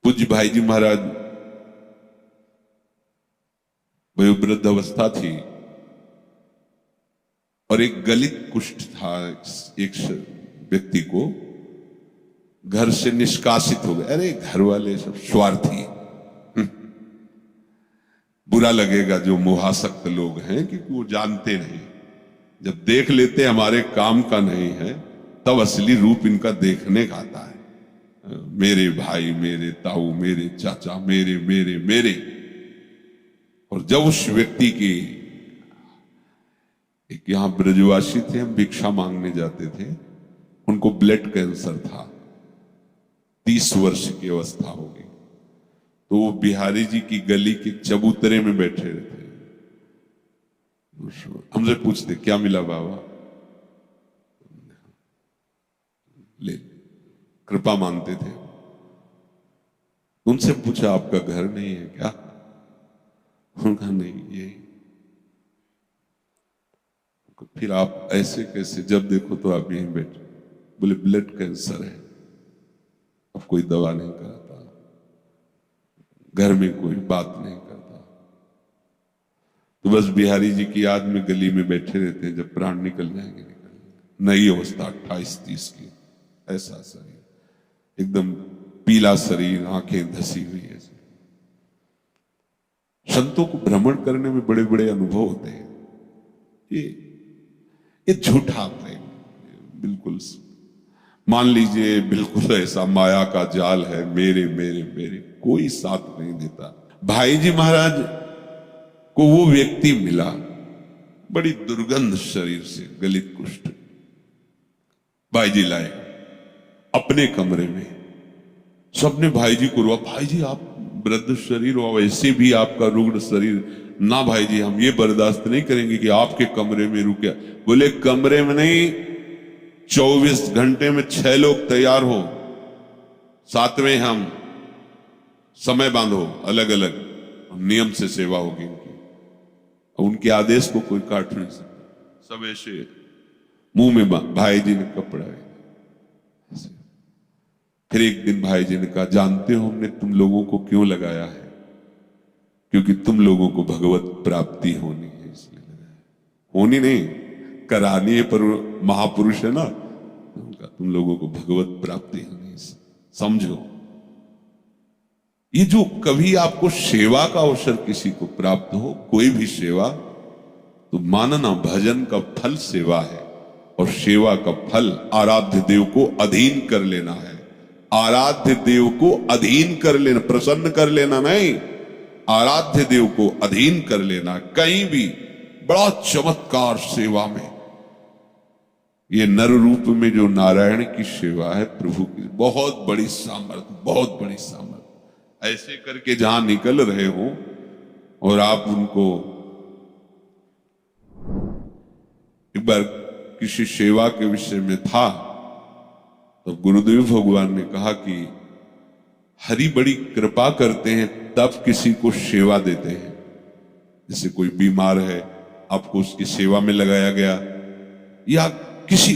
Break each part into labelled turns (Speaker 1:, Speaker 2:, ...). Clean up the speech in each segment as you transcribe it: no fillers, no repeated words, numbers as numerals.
Speaker 1: पूज्य भाई जी महाराज वयोवृद्ध अवस्था थी और एक गलित कुष्ठ था। एक व्यक्ति को घर से निष्कासित हो गए। अरे घर वाले सब स्वार्थी, बुरा लगेगा जो मोहासक्त लोग हैं, क्योंकि वो जानते नहीं, जब देख लेते हमारे काम का नहीं है तब असली रूप इनका देखने का आता है। मेरे भाई, मेरे ताऊ, मेरे चाचा, मेरे मेरे मेरे। और जब उस व्यक्ति की, एक यहां ब्रजवासी थे, हम भिक्षा मांगने जाते थे, उनको ब्लड कैंसर था, 30 वर्ष की अवस्था हो गई। तो वो बिहारी जी की गली के चबूतरे में बैठे रहते, हमसे पूछते क्या मिला बाबा, ले कृपा मानते थे। उनसे पूछा आपका घर नहीं है क्या? उनका नहीं, ये फिर आप ऐसे कैसे, जब देखो तो आप यहीं बैठे। बोले ब्लड कैंसर है, अब कोई दवा नहीं कराता, घर में कोई बात नहीं करता, तो बस बिहारी जी की याद में गली में बैठे रहते हैं। जब प्राण निकल जाएंगे निकल। नई अवस्था 28-30 की, ऐसा शरीर, एकदम पीला शरीर, आंखें धसी हुई है। संतों को भ्रमण करने में बड़े बड़े अनुभव होते हैं। ये झूठा प्रेम, बिल्कुल मान लीजिए बिल्कुल ऐसा माया का जाल है, मेरे मेरे मेरे, कोई साथ नहीं देता। भाई जी महाराज को वो व्यक्ति मिला, बड़ी दुर्गंध शरीर से, गलित कुष्ठ। भाई जी लाए अपने कमरे में, सबने भाई जी को रोआ, भाई जी आप वृद्ध शरीर हो, वैसे भी आपका रुग्ण शरीर, ना भाई जी हम ये बर्दाश्त नहीं करेंगे कि आपके कमरे में रुके। बोले कमरे में नहीं, 24 घंटे में 6 लोग तैयार हो, साथ में हम, समय बांधो अलग अलग, नियम से सेवा होगी इनकी। उनके आदेश को कोई काट नहीं सकता। सब ऐसे मुंह में भाई जी ने कपड़ा है। फिर एक दिन भाई जी ने कहा, जानते हो हमने तुम लोगों को क्यों लगाया है? क्योंकि तुम लोगों को भगवत प्राप्ति होनी है, इसलिए लगाया। होनी नहीं, करानी है, पर महापुरुष है ना, तुम लोगों को भगवत प्राप्ति होनी है, समझो। ये जो कभी आपको सेवा का अवसर किसी को प्राप्त हो, कोई भी सेवा, तो मानना भजन का फल सेवा है, और सेवा का फल आराध्य देव को अधीन कर लेना है। आराध्य देव को अधीन कर लेना, प्रसन्न कर लेना नहीं, आराध्य देव को अधीन कर लेना। कहीं भी बड़ा चमत्कार सेवा में, ये नर रूप में जो नारायण की सेवा है, प्रभु की बहुत बड़ी सामर्थ्य, बहुत बड़ी सामर्थ्य। ऐसे करके जहां निकल रहे हो और आप उनको, एक बार किसी सेवा के विषय में था, तो गुरुदेव भगवान ने कहा कि हरि बड़ी कृपा करते हैं तब किसी को सेवा देते हैं। जैसे कोई बीमार है, आपको उसकी सेवा में लगाया गया, या किसी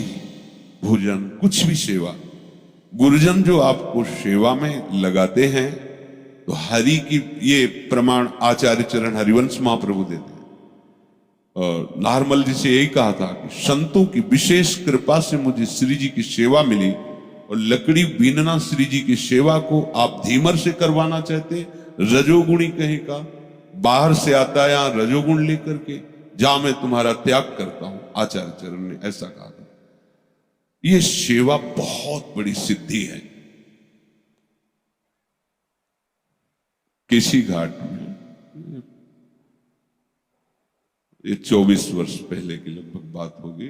Speaker 1: भोजन, कुछ भी सेवा, गुरुजन जो आपको सेवा में लगाते हैं, तो हरि की, ये प्रमाण आचार्य चरण हरिवंश महाप्रभु देते हैं। और नारमल जी से यही कहा था कि संतों की विशेष कृपा से मुझे श्री जी की सेवा मिली, और लकड़ी बीनना श्री जी की सेवा को आप धीमर से करवाना चाहते, रजोगुणी कहीं का, बाहर से आता है यहां रजोगुण लेकर के, जा मैं तुम्हारा त्याग करता हूं, आचार्य चरण ने ऐसा कहा था। यह सेवा बहुत बड़ी सिद्धि है। केसी घाट में, ये 24 वर्ष पहले की लगभग बात होगी,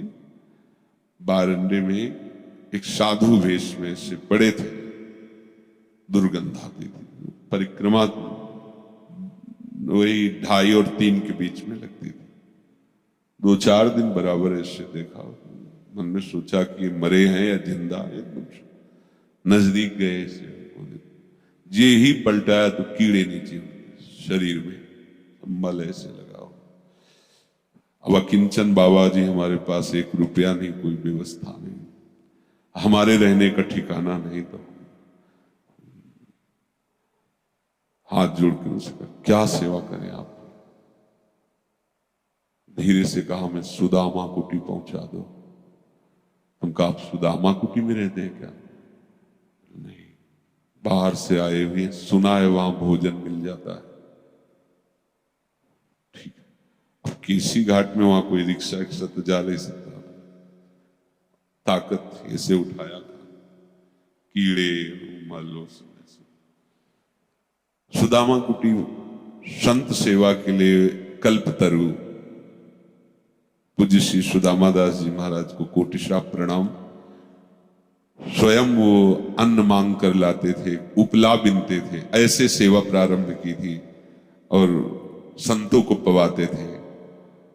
Speaker 1: बारंडे में एक साधु वेश में से पड़े थे, दुर्गंध आती थी, परिक्रमा वही 2.5 और 3 के बीच में लगती थी। 2-4 दिन बराबर ऐसे देखा, मन में सोचा कि मरे हैं या जिंदा है। एकदम नजदीक गए, जे ही पलटाया तो कीड़े नीचे शरीर में, मल ऐसे लगा हो। अब अकिंचन बाबा जी हमारे पास 1 रुपया नहीं, कोई व्यवस्था नहीं, हमारे रहने का ठिकाना नहीं, तो हाथ जोड़कर उससे कहा, क्या सेवा करें आप? धीरे से कहा, मैं सुदामा कुटी पहुंचा दो। हम कहा, आप सुदामा कुटी में रहते हैं क्या? नहीं, बाहर से आए हुए, सुना है वहां भोजन मिल जाता है। ठीक है, अब केसी घाट में वहां कोई रिक्शा रिक्शा तो जा नहीं सकता, ताकत ऐसे उठाया था, कीड़े मालो सुदामा कुटी संत सेवा के लिए कल्पतरु पूज्य श्री सुदामा दास जी महाराज को कोटिशा प्रणाम। स्वयं वो अन्न मांग कर लाते थे, उपला बिनते थे, ऐसे सेवा प्रारंभ की थी और संतों को पवाते थे।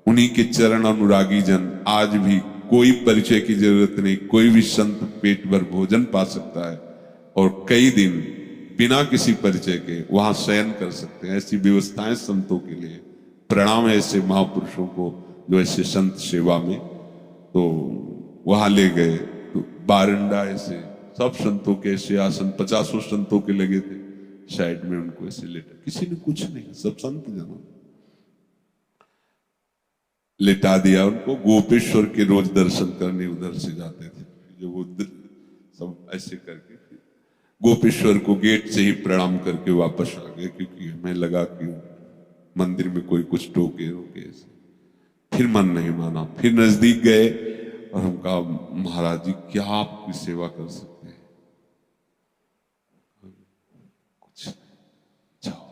Speaker 1: उन्हीं के चरण अनुरागी जन आज भी कोई परिचय की जरूरत नहीं, कोई भी संत पेट भर भोजन पा सकता है और कई दिन बिना किसी परिचय के वहां शयन कर सकते हैं। ऐसी व्यवस्थाएं संतों के लिए। प्रणाम है ऐसे महापुरुषों को जो ऐसे संत सेवा में। तो वहां ले गए तो बारंडा ऐसे सब संतों के ऐसे आसन 50 संतों के लगे थे, साइड में उनको ऐसे लेटा, किसी ने कुछ नहीं, सब संत जनों लेटा दिया उनको। गोपेश्वर के रोज दर्शन करने उधर से जाते थे, जो वो सब ऐसे करके गोपेश्वर को गेट से ही प्रणाम करके वापस आ गए, क्योंकि हमें लगा कि मंदिर में कोई कुछ टोके रोके ऐसे। फिर मन नहीं माना, फिर नजदीक गए और हम कहा, महाराज जी क्या आपकी सेवा कर सकते हैं? कुछ जाओ।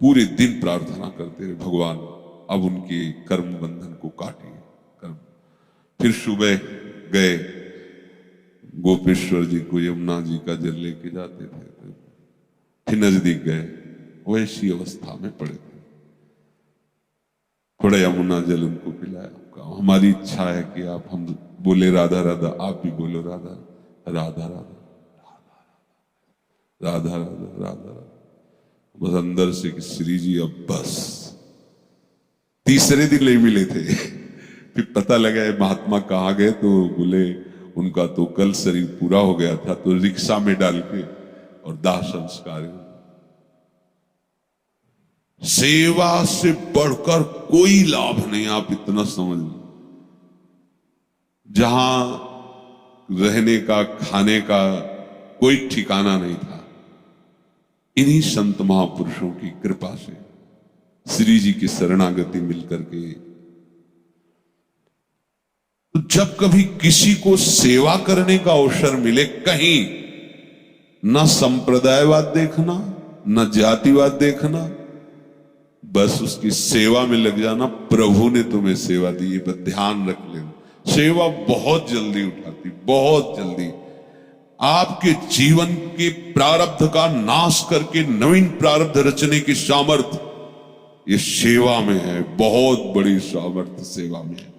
Speaker 1: पूरे दिन प्रार्थना करते रहे, भगवान अब उनके कर्म बंधन को काटिए कर्म। फिर सुबह गए, गोपेश्वर जी को यमुना जी का जल लेके जाते थे, फिर नजदीक गए, वैसी अवस्था में पड़े थे। थोड़ा यमुना जल उनको पिलाया, कहा हमारी इच्छा है कि आप, हम बोले राधा राधा, आप भी बोलो राधा राधा राधा राधा राधा राधा। बस अंदर से कि श्री जी अब बस। तीसरे दिन नहीं मिले थे। फिर पता लगा महात्मा कहाँ गए, तो बोले उनका तो कल शरीर पूरा हो गया था, तो रिक्शा में डाल के और दाह संस्कार। सेवा से बढ़कर कोई लाभ नहीं, आप इतना समझ लो। जहां रहने का खाने का कोई ठिकाना नहीं था, इन्हीं संत महापुरुषों की कृपा से, श्री जी की शरणागति मिलकर के। तो जब कभी किसी को सेवा करने का अवसर मिले, कहीं न संप्रदायवाद देखना, न जातिवाद देखना, बस उसकी सेवा में लग जाना। प्रभु ने तुम्हें सेवा दी, ये बस ध्यान रख लेना। सेवा बहुत जल्दी उठाती, बहुत जल्दी आपके जीवन के प्रारब्ध का नाश करके नवीन प्रारब्ध रचने की सामर्थ्य ये सेवा में है, बहुत बड़ी सामर्थ्य सेवा में है।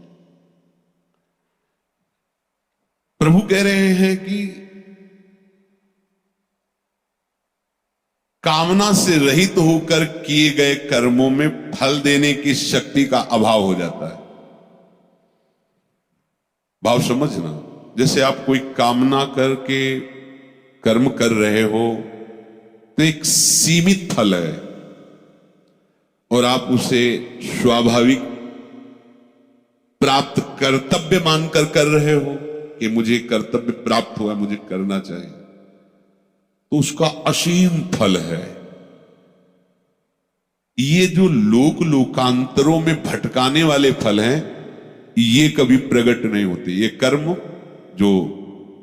Speaker 1: प्रभु कह रहे हैं कि कामना से रहित होकर किए गए कर्मों में फल देने की शक्ति का अभाव हो जाता है। भाव समझना, जैसे आप कोई कामना करके कर्म कर रहे हो तो एक सीमित फल है और आप उसे स्वाभाविक प्राप्त कर्तव्य मानकर कर रहे हो कि मुझे कर्तव्य प्राप्त हुआ, मुझे करना चाहिए, तो उसका असीम फल है। ये जो लोक लोकांतरों में भटकाने वाले फल हैं, ये कभी प्रकट नहीं होते। ये कर्म जो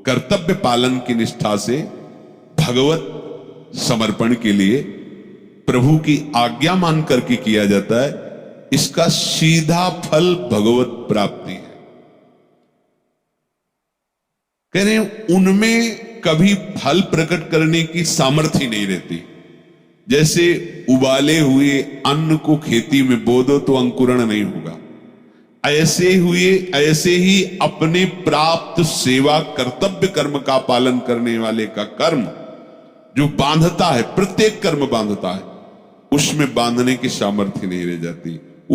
Speaker 1: कर्तव्य पालन की निष्ठा से भगवत समर्पण के लिए प्रभु की आज्ञा मान करके किया जाता है, इसका सीधा फल भगवत प्राप्ति है। कह रहे हैं उनमें कभी फल प्रकट करने की सामर्थ्य नहीं रहती। जैसे उबाले हुए अन्न को खेती में बो दो तो अंकुरण नहीं होगा, ऐसे ही अपने प्राप्त सेवा कर्तव्य कर्म का पालन करने वाले का कर्म जो बांधता है, प्रत्येक कर्म बांधता है, उसमें बांधने की सामर्थ्य नहीं रह जाती।